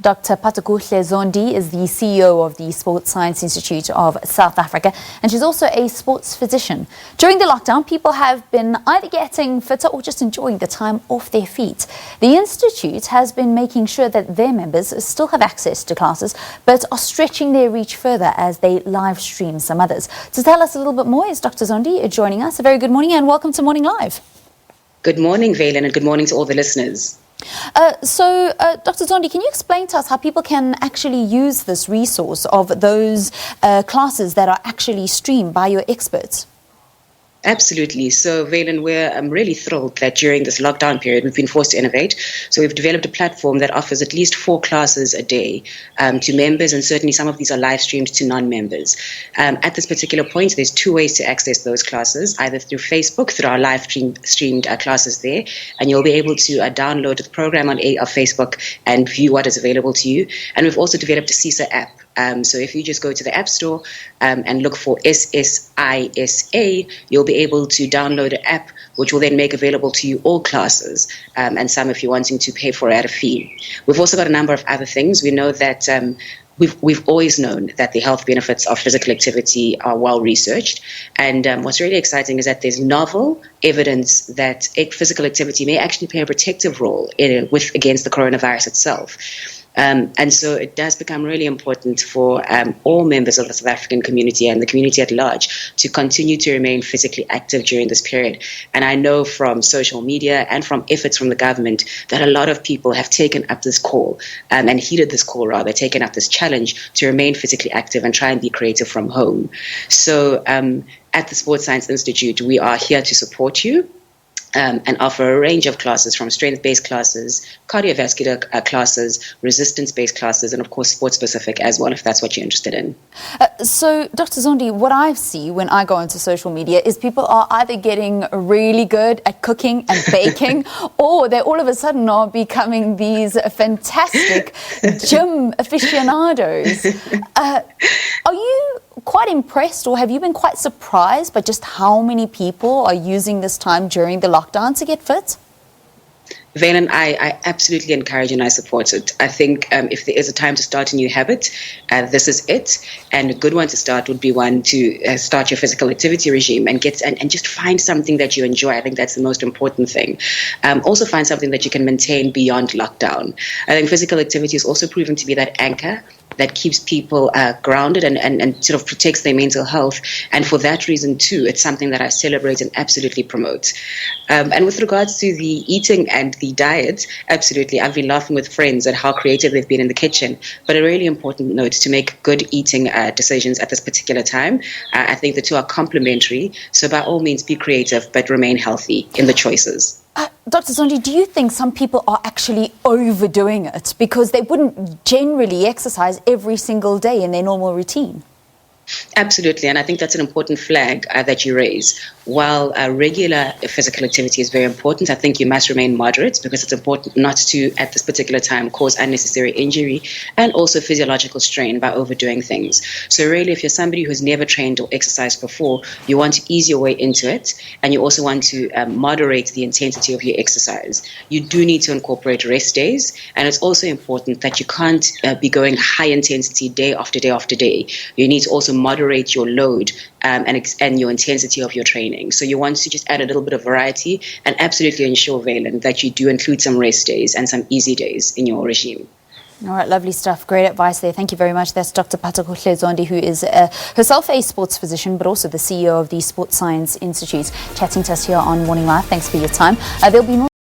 Dr Phathokuhle Zondi is the CEO of the Sports Science Institute of South Africa, and she's also a sports physician. During the lockdown, people have been either getting fitter or just enjoying the time off their feet. The Institute has been making sure that their members still have access to classes, but are stretching their reach further as they live stream some others. To tell us a little bit more is Dr Zondi joining us. A very good morning and welcome to Morning Live. Good morning, Valen, and good morning to all the listeners. Dr. Zondi, can you explain to us how people can actually use this resource of those classes that are actually streamed by your experts? Absolutely. So, Valen, I'm really thrilled that during this lockdown period, we've been forced to innovate. So we've developed a platform that offers at least 4 classes a day to members, and certainly some of these are live streamed to non-members. At this particular point, there's 2 ways to access those classes, either through Facebook, through our live streamed classes there, and you'll be able to download the program on Facebook and view what is available to you. And we've also developed a CISA app. So if you just go to the App Store and look for SSISA, you'll be able to download an app which will then make available to you all classes, and some if you're wanting to pay for it at a fee. We've also got a number of other things. We know that We've always known that the health benefits of physical activity are well researched, and what's really exciting is that there's novel evidence that physical activity may actually play a protective role against the coronavirus itself. And so it does become really important for all members of the South African community and the community at large to continue to remain physically active during this period. And I know from social media and from efforts from the government that a lot of people have taken up this call and heeded this call, rather, taken up this challenge to remain physically active and try and be creative from home. So at the Sports Science Institute, we are here to support you. And offer a range of classes from strength-based classes, cardiovascular classes, resistance-based classes, and of course sports-specific as well, if that's what you're interested in. So, Dr. Zondi, what I see when I go onto social media is people are either getting really good at cooking and baking, or they all of a sudden are becoming these fantastic gym aficionados. Are you quite impressed, or have you been quite surprised by just how many people are using this time during the lockdown to get fit? Valen, I absolutely encourage and I support it. I think if there is a time to start a new habit, this is it. And a good one to start would be one to start your physical activity regime and just find something that you enjoy. I think that's the most important thing. Also find something that you can maintain beyond lockdown. I think physical activity is also proven to be that anchor that keeps people grounded and sort of protects their mental health. And for that reason, too, it's something that I celebrate and absolutely promote. And with regards to the eating and the diet, absolutely, I've been laughing with friends at how creative they've been in the kitchen. But a really important note to make good eating decisions at this particular time. I think the two are complementary. So by all means, be creative, but remain healthy in the choices. Dr. Zondi, do you think some people are actually overdoing it because they wouldn't generally exercise every single day in their normal routine? Absolutely, and I think that's an important flag that you raise. While regular physical activity is very important, I think you must remain moderate because it's important not to, at this particular time, cause unnecessary injury and also physiological strain by overdoing things. So really, if you're somebody who's never trained or exercised before, you want to ease your way into it, and you also want to moderate the intensity of your exercise. You do need to incorporate rest days, and it's also important that you can't be going high intensity day after day after day. You need to also moderate your load and your intensity of your training. So you want to just add a little bit of variety and absolutely ensure, Valen, that you do include some rest days and some easy days in your regime. All right, lovely stuff. Great advice there. Thank you very much. That's Dr. Phathokuhle Zondi, who is herself a sports physician, but also the CEO of the Sports Science Institute, chatting to us here on Morning Live. Thanks for your time. There'll be more